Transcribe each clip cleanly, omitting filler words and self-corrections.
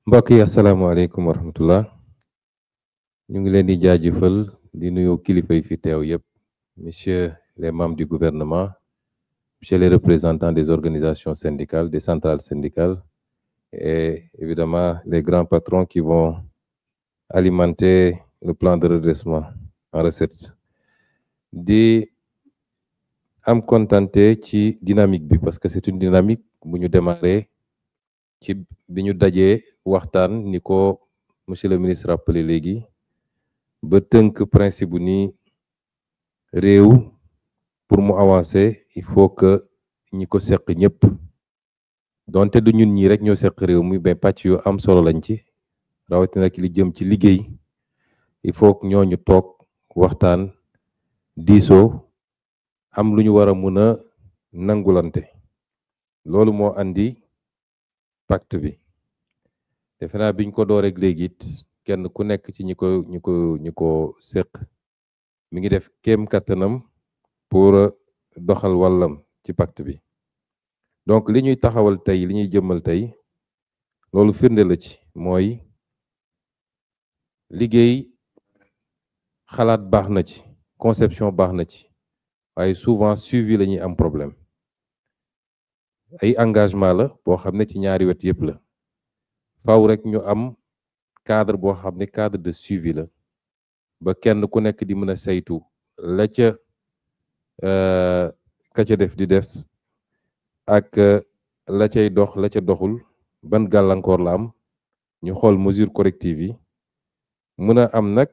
mbokk yi asalaamaaleykum wa rahmatullah ñu ngi leen di jaajëfal di nuyu kilifa yi fi teew yépp messieurs les membres du gouvernement, messieurs les représentants des organisations syndicales, des centrales syndicales et évidemment les grands patrons qui vont alimenter le plan de redressement en recettes. Di am kontante ci dynamique bi parce que c'est une dynamique bu ñu démarré ci bi ñu dajee waxtaan ni ko monsieur le ministre rappelé léegi ba tënk principe bu ni réew pour mu avancer il faut que ñi ko seq ñëpp donte du ñun ñi rek ñoo seq réew mi mais pàcc yu am solo lañ ci rawatina ki li jëm ci liggéey il faut que ñooñu toog waxtaan diisoo am lu ñu war a mun a nangulante loolu moo andi pacte bi defe naa biñ ko door rek léegi it kenn ku nekk ci ñi ko seq mi ngi def kéem kattanam pour doxal wàllam ci pacte bi donc li ñuy taxawal tey li ñuy jëmmal tey loolu firnde la ci mooy liggéey xalaat baax na ci conception baax na ci waaye souvent suivi la ñuy am problème ay engagement la boo xam ne ci ñaari wet yépp la faaw rek ñu am cadre boo xam ne cadre de suivi la ba kenn ku nekk di mën a saytu la ca ka ca def di des ak la cay dox la ca doxul ban gàllankoor la am ñu xool mesure corrective yi mën a am nag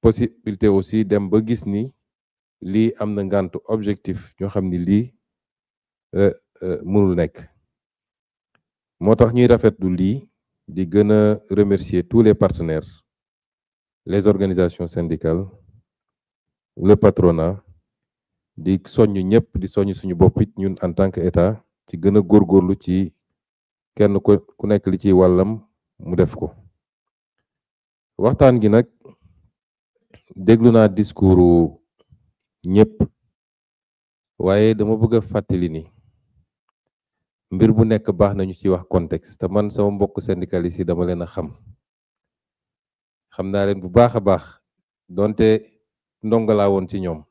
possibilité aussi dem ba gis ni lii am na ngànt objectif ñoo xam ni lii mënul nekk moo tax ñuy rafetlu lii di gën a remercier tous les partenaires les organisations syndicales le patronat di soññ ñëpp di soññ suñu bopp it ñun en tant que état ci gën a góorgóorlu ci kenn ku nekk li ci wàllam mu def ko waxtaan gi nag déglu naa discours ñëpp waaye dama bëgg a fàttali ni mbir bu nekk baax nañu ci wax contexte te man sama mbokk syndicaliste yi dama leen a xam naa leen bu baax a baax donte ndongalaa woon ci ñoom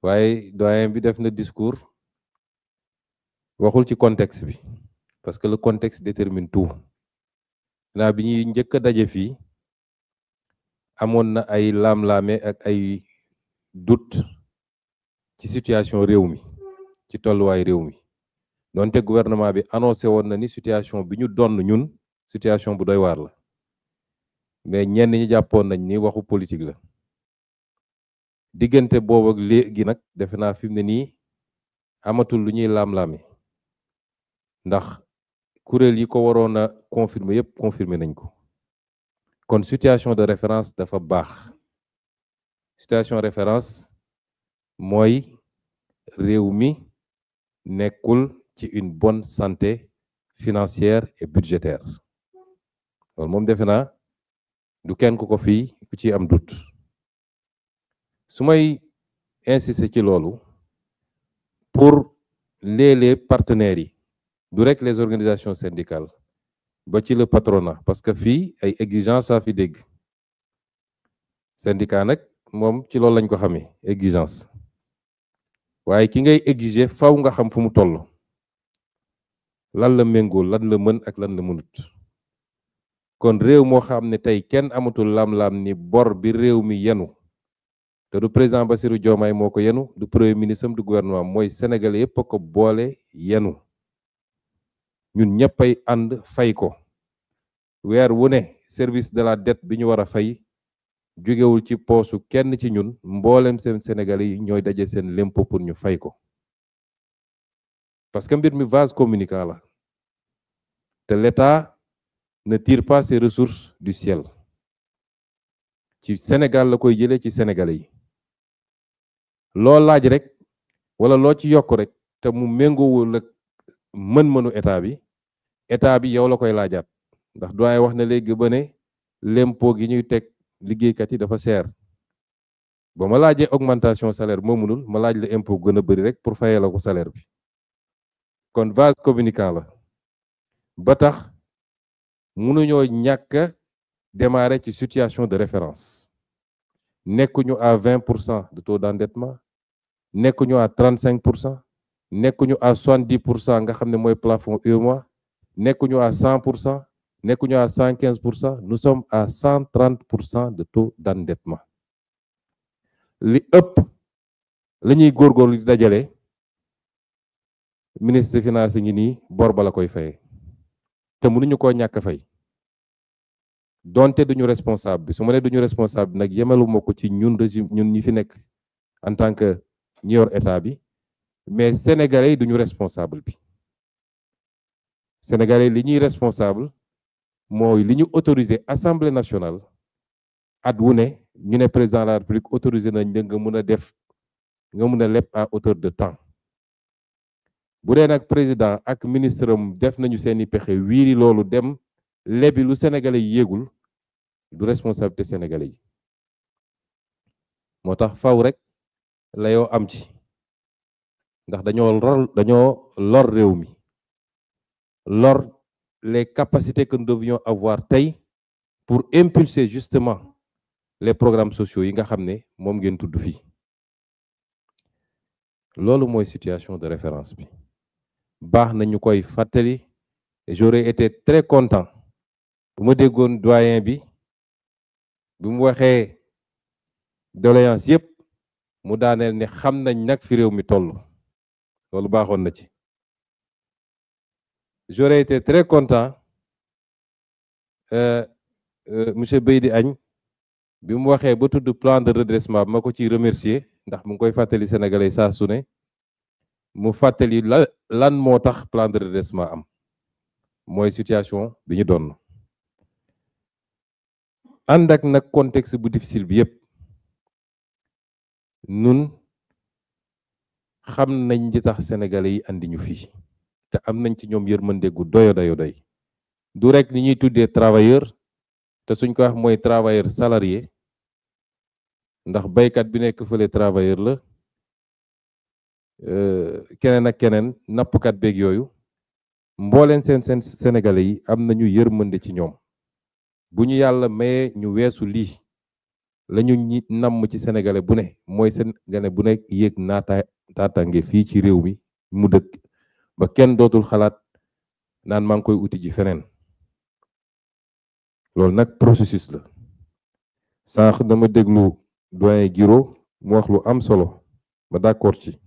waaye doyen bi def na discours waxul ci contexte bi parce que le contexte détermine tout naa bi ñuy njëkk a daje fii amoon na ay laam-laame ak ay doute ci situation réew mi ci tolluwaay réew mi donte gouvernement bi annoncé woon na ni situation bi ñu donn ñun situation bu doy waar la mais ñenn ñi jàppoon nañ ni waxu politique la diggante boobu ak léegi nag defe naa fi mu ne nii amatul lu ñuy laam-laame ndax kuréel yi ko waroon a confirmer yépp confirmer nañ ko kon situation de référence dafa baax situation référence mooy réew mi nekkul ci une bonne santé financière et budgétaire loolu moom defe naa du kenn ku ko fii ku ci am doute su may insister ci loolu pour les partenaires yi du rek les organisations syndicales ba ci le patronat parce que fii ay exigence saa fi dégg syndicat nag moom ci loolu lañ ko xamee exigence waaye ki ngay exiger faw nga xam fu mu toll lan la méngool lan la mën ak lan la mënut kon réew moo xam ne tey kenn amatul lam-lam ni bor bi réew mi yenu te du président Bassirou Diomaye moo ko yenu du premier ministre du gouvernement mooy sénégalais yépp a ko boole yenu ñun ñëpp ay ànd fay ko weer wu ne service de la dette bi ñu war a fay jógewul ci poosu kenn ci ñun mboolem seen sénégalais yi ñooy daje seen lempo pour ñu fay ko parce que mbir mi vase communicant la te l'État ne tire pas ses ressources du ciel ci Sénégal la koy jëlee ci sénégalais yi loo laaj rek wala loo ci yokk rek te mu méngoowul ak mën-mënu état bi yow la koy laajaat ndax doyen wax na léegi ba ne l'impôt gi ñuy teg liggéeykat yi dafa cher ba ma laajee augmentation salaire moo mënul ma laaj la impôt gën a bëri rek pour fayee la ko salaire bi kon vase communicant la ba tax mënuñoo ñàkk a démarrer ci situation de référence nekkuñu à 20% de taux d'endettement nekkuñu à 35%, nekkuñu à 70% nga xam ne mooy plafond UEMOA, nekkuñu à 100%, nekkuñu à 115%, nous sommes à 130% de taux d'endettement. li ëpp la ñuy góorgóorlu di dajale ministre des finances ngi nii bor ba la koy fayee te mënuñu koo ñàkk a fay donte duñu responsable bi su ma nee duñu responsable bi nag yemaluma ko ci ñun régime ñun ñi fi nekk en tant que ñi yor état bi mais sénégalais yi duñu responsable bi sénégalais li ñuy responsable mooy li ñu autorisé assemblée nationale at wu ne ñu ne président de la république autorisé nañ la nga mën a def nga mën a leb à hauteur de temps bu dee nag président ak ministre am def nañu seeni pexe wiiri loolu dem lebi lu sénégalais yi yéegul du responsabilité sénégalais yi moo tax faw rek la yoo am ci ndax dañoo lor réew mi lor les capacités que nous devions avoir tey pour impulser justement les programmes sociaux yi nga xam ne moom ngeen tudd fii loolu mooy situation de référence bi baax na ñu koy fàttali j'aurais été très content bu ma déggoon doyen bi mu waxee doléance yépp mu daaneel ne xam nañ nag fi réew mi toll loolu baaxoon na ci j'aurais été très content monsieur Beydi Agne bi mu waxee ba tudd plan de redressement ma ko ciy remercier ndax mu ngi koy fàttali sénégalais saa su ne mu fàttali lan moo tax plan de redressement am mooy situation bi ñu doon ànd ak nag contexte bu difficile bi yépp nun xam nañ di tax sénégalais yi andi ñu fii te am nañ ci ñoom yërmande gu doy du rek ni ñuy tuddee travailleur te suñ ko wax mooy travailleur salarié ndax baykat bi nekk fële travailleur la keneen ak keneen nappkat beeg yooyu mbooleen seen sénégalais yi am nañu yërmande ci ñoom bu ñu yàlla mayee ñu weesu lii lañu ñi namm ci sénégalais bu ne mooy sénégalais bu ne yéeg naataange fii ci réew mi mu dëkk ba kenn dootul xalaat naan maa ngi koy uti ji feneen loolu nag processus la sànq dama déglu doyen Guiro mu wax lu am solo ma d'accord ci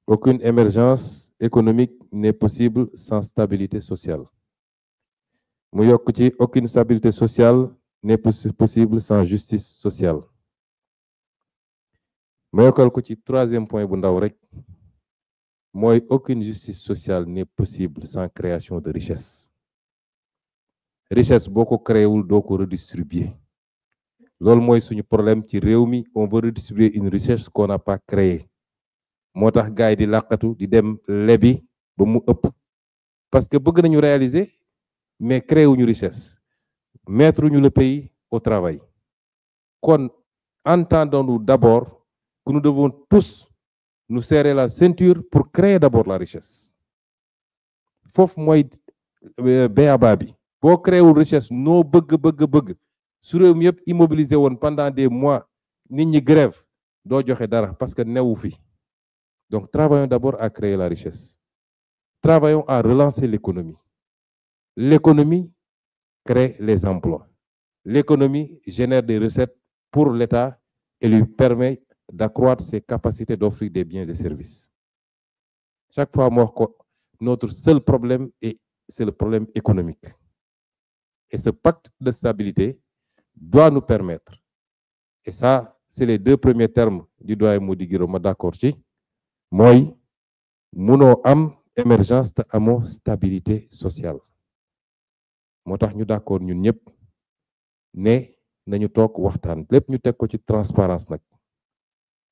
aucune émergence économique n'est possible sans stabilité sociale mu yokk ci aucune stabilité sociale n'est possible sans justice sociale ma yokkal ko ci troisième point bu ndaw rek mooy aucune justice sociale n'est possible sans création de richesse richesse boo ko créewul doo ko redistribuer loolu mooy suñu problème ci réew mi on veut redistribuer une richesse qu'on n'a pas créée moo tax gars yi di làqatu di dem lebi ba mu ëpp parce que bëgg nañu réaliser mais créé wuñu richesse mettre ñu le pays au travail kon entendons-nous d'abord que nous devons tous nous serrer la ceinture pour créer d'abord la richesse foofu mooy béaba bi boo créé wul richesse noo bëgg su réew mi yëpp immobilisé woon pendant des mois nit ñi grève doo joxe dara parce que newu fi donc travaillons d'abord à créer la richesse travaillons à relancer l'économie. L'économie crée les emplois. L'économie génère des recettes pour l'État et lui permet d'accroître ses capacités d'offrir des biens et services. Chaque fois, notre seul problème, c'est le problème économique. Et ce pacte de stabilité doit nous permettre, et ça, c'est les deux premiers termes du doyen Mody Guiro ma d'accord ci mooy munoo am émergence te amoo stabilité sociale moo tax ñu d'accord ñun ñëpp ne nañu toog waxtaan lépp ñu teg ko ci transparence nag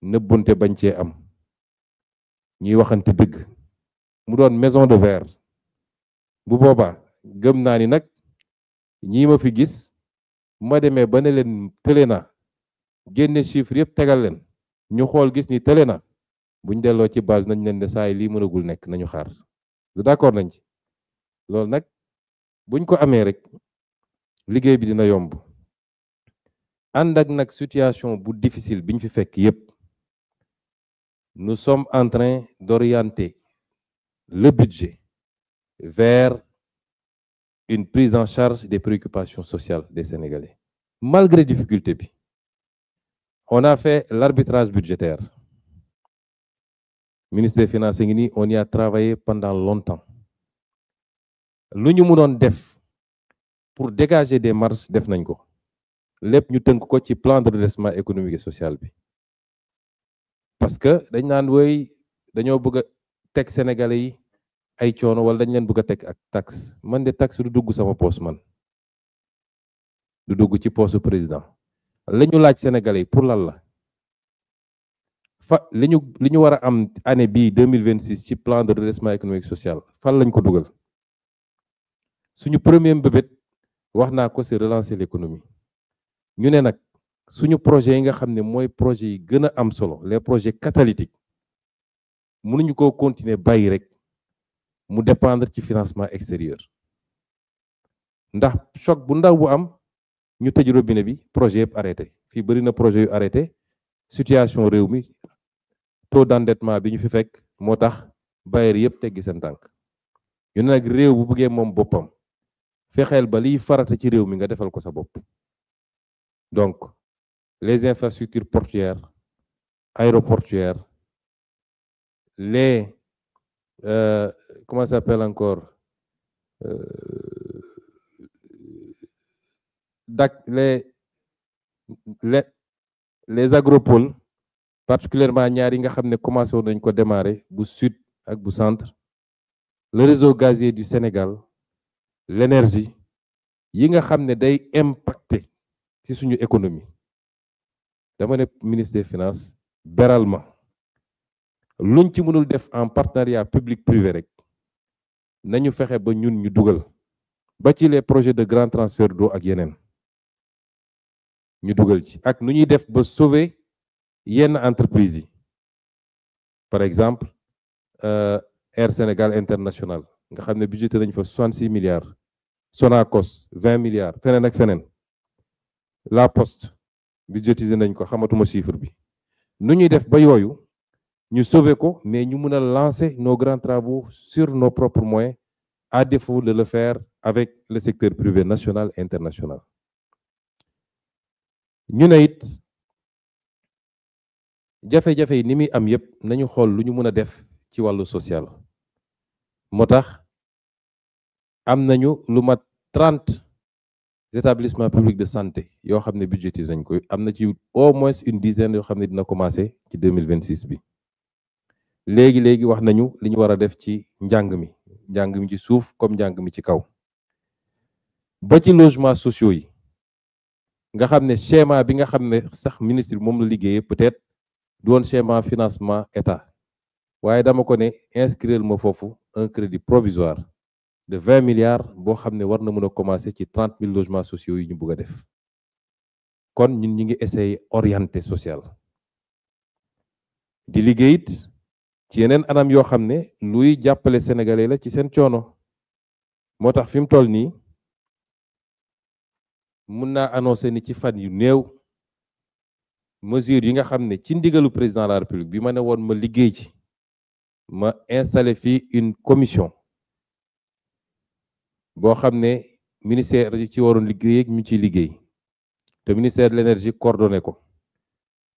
nëbbunte bañ cee am ñuy waxante dëgg mu doon maison de verre bu boobaa gëm naa ni nag ñii ma fi gis ma demee ba ne leen tële na génne chiffre yëpp tegal leen ñu xool gis ni tële na buñ delloo ci base nañ leen de saa yi lii mënagul nekk nañu xaar du d'accord nañ ci loolu nag buñ ko amee rek liggéey bi dina yomb ànd ak nag situation bu difficile biñ fi fekk yépp nous sommes en train d'orienter le budget vers une prise en charge des préoccupations sociales des Sénégalais. Malgré difficulté bi, on a fait l'arbitrage budgétaire. Ministre des Finances ngi nii, on y a travaillé pendant longtemps. Lu ñu mënoon def pour dégager des marges def nañ ko. Lépp ñu tënk ko ci plan de redressement économique et social bi. Parce que dañ naan woy dañoo bëgg a teg Sénégalais yi ay coono wala dañ leen bëgg a teg ak taxe. Man de taxe du dugg sama poos man. Du dugg ci poosu président. La ñu laaj Sénégalais yi pour lan la. li ñu war a am année bii 2026 ci plan de redressement économique et social fan lañ ko dugal. Suñu premier mbébét wax naa ko c'est relancer l'économie. Ñu ne nag suñu projet yi nga xam ne mooy projet yi gën a am solo les projets catalytiques mënuñu ko continuer bàyyi rek mu dépendre ci financement extérieur ndax choc bu ndaw bu am ñu tëj robinet bi projet yëpp arrêté fii bëri na projet yu arrêté situation réew mi taux d'endettement bi ñu fi fekk moo tax bailleur yëpp teggi seen tànk ñu ne nag réew bu bëggee moom boppam fexeel ba liy farata ci réew mi nga defal ko sa bopp. Donc les infrastructures portuaires aéroportuaires les comment ça s'appelle encore les agropoles particulièrement ñaar yi nga xam ne commencé woon nañ ko démarrer bu sud ak bu centre le réseau gazier du Sénégal l'énergie yi nga xam ne day impacter ci suñu économie dama ne ministre des finances beral ma luñ ci mënul def en partenariat public privé rek nañu fexe ba ñun ñu dugal ba ci les projets de grand transfert d'eau ak yeneen ñu dugal ci ak nu ñuy def ba sauver yenn entreprise yi par exemple Air Sénégal International nga xam ne budgété nañ fa 66 milliards Sonacos 20 milliards feneen ak feneen La Poste budgétisé nañ ko xamatuma chiffre bi nu ñuy def ba yooyu ñu sauver ko mais ñu mën a lancer nos grands travaux sur nos propres moyens à défaut de le faire avec le secteur privé national et international ñu ne it jafe-jafe yi ni muy am yépp nañu xool lu ñu mën a def ci wàllu social moo tax am nañu lu mat 30 établissements publics de santé yoo xam ne budgétisé nañ ko am na ci au moins une dizaine yoo xam ne dina commencer ci 2026 bi léegi wax nañu li ñu war a def ci njàng mi ci suuf comme njàng mi ci kaw ba ci logements sociaux yi nga xam ne schéma bi nga xam ne sax ministre bi moom la liggéeyee peut-être du woon schéma financement état waaye dama ko ne inscrire ma foofu un crédit provisoire de 20 milliards boo xam ne war na mën a commencer ci 30 000 logements sociaux yi ñu bëgg a def kon ñun ñi ngi essayer orienter social di liggéey it ci yeneen anam yoo xam ne luy jàppale sénégalais la ci seen coono moo tax fi mu toll nii mun naa annoncer ni ci fan yu néew mesures yi nga xam ne ci ndigalu président de la république bi ma ne woon ma liggéey ci ma installé fii une commission boo xam ne ministère yi ci waroon liggéey ak ñu ciy liggéey te ministère de l'énergie coordonné ko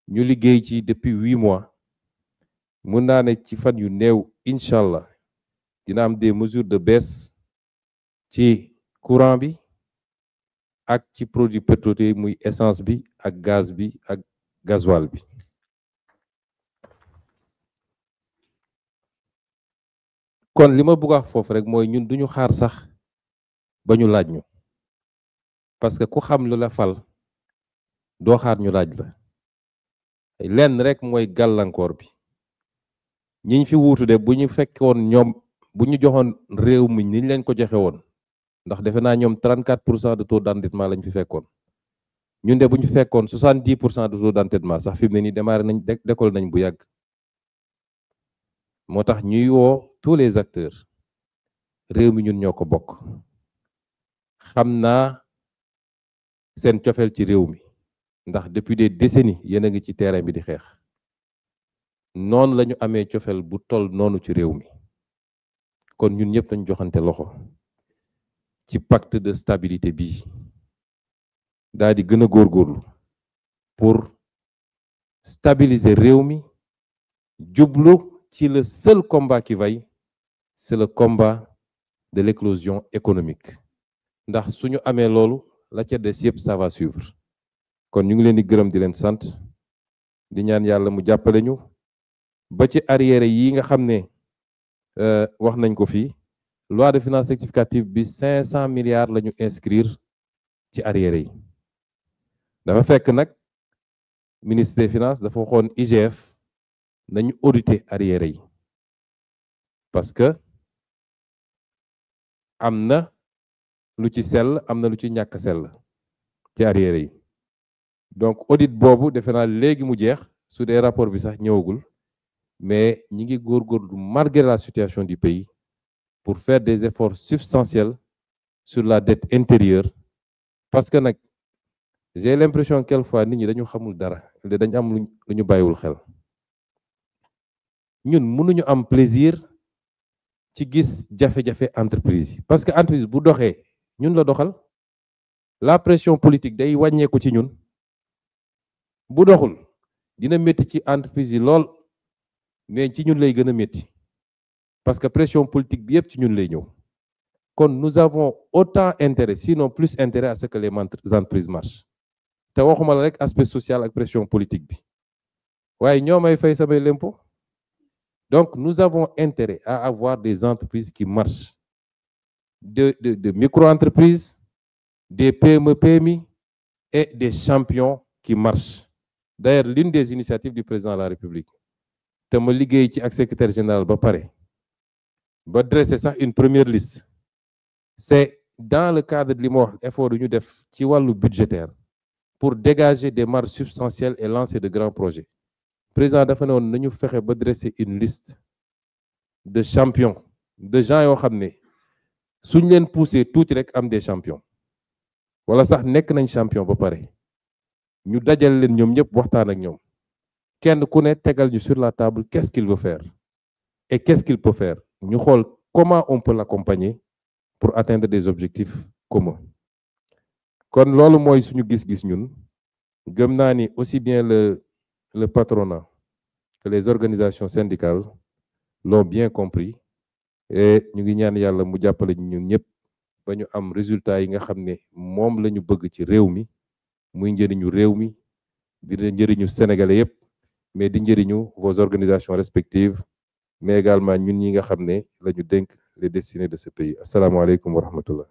ñu liggéey ci depuis 8 mois mun naa ne ci fan yu néew incha allah dina am des mesures de baisse ci courant bi ak ci produit pétrolier muy essence bi ak gaz bi ak gasoil bi kon li ma bëgg a wax foofu rek mooy ñun duñu xaar sax ba ñu laaj ñu parce que ku xam lu la fal doo xaar ñu laaj la lenn rek mooy gàllankoor bi ñiñ fi wuutu de bu ñu fekkoon ñoom bu ñu joxoon réew mi niñ leen ko joxe woon ndax defe naa ñoom 34% de taux d'endettement lañ fi fekkoon ñun de bu ñu fekkoon 70% de taux d'endettement sax fi mu ne nii démarré nañ décolle nañ bu yàgg moo tax ñuy woo tous les acteurs réew mi ñun ñoo ko bokk xam naa seen cofeel ci réew mi ndax depuis des décennies yéen a ngi ci terrain bi di xeex noonu la ñu amee cofeel bu toll noonu ci réew mi kon ñun ñëpp nañu joxante loxo ci pacte de stabilité bi daal di gën a góorgóorlu pour stabiliser réew mi jublu ci le seul combat qui vaille c'est le combat de l'éclosion économique ndax suñu amee loolu la ca des yëpp ça va suivre kon ñu ngi leen di gërëm di leen sant di ñaan yàlla mu jàppale ñu ba ci arriéré yi nga xam ne wax nañ ko fii loi de finances rectificative bi 500 milliards la ñu inscrire ci arriéré yi dafa fekk nag ministre des finances dafa waxoon IGF nañu auditer arriéré yi parce que am na lu ci sell am na lu ci ñàkk sell ci arriéré yi donc audit boobu defe naa léegi mu jeex su dee rapport bi sax ñëwagul mais ñi ngi góorgóorlu malgré la situation du pays pour faire des efforts substantiels sur la dette intérieure parce que nag j'ai l'impression quelquefois nit ñi dañu xamul dara dañu am lu ñu bàyyiwul xel ñun mënuñu am plaisir ci gis jafe-jafe entreprise yi parce que entreprise bu doxee ñun la doxal la pression politique day wàññeeku ci ñun bu doxul dina métti ci entreprise yi lool mais ci ñun lay gën a métti parce que pression politique bi yëpp ci ñun lay ñëw kon nous avons autant intérêt sinon plus intérêt à ce que les entreprises marchent te waxuma la rek aspect social ak pression politique bi waaye ñoo may fay samay l'impôt donc nous avons intérêt à avoir des entreprises qui marchent de micro-entreprises, des PME, PMI et des champions qui marchent. D'ailleurs, l'une des initiatives du président de la République, te ma liggéey ci ak secrétaire général ba pare ba dresser sax une première liste, c'est dans le cadre de li ma wax effort yu ñu def ci wàllu budgétaire pour dégager des marges substantielles et lancer de grands projets. Président dafa ne woon nañu fexe ba dresser une liste de champions, de gens yoo xam ne suñ leen poussé tuuti rek am des champions wala sax nekk nañ champion ba pare ñu dajal leen ñoom ñëpp waxtaan ak ñoom kenn ku ne tegal ñu sur la table qu'est-ce qu'il veut faire et qu'est-ce qu'il peut faire ñu xool comment on peut l'accompagner pour atteindre des objectifs communs. kon loolu mooy suñu gis-gis ñun gëm naa ni aussi bien le patronat que les organisations syndicales l'ont bien compris et ñu ngi ñaan yàlla mu jàppale ñun ñëpp ba ñu am résultat yi nga xam ne moom la ñu bëgg ci réew mi muy njëriñu réew mi di njëriñu sénégalais yëpp mais di njëriñu vos organisations respectives mais également ñun ñi nga xam ne la ñu dénk les destinées de ce pays asalaamaaleykum wa rahmatullah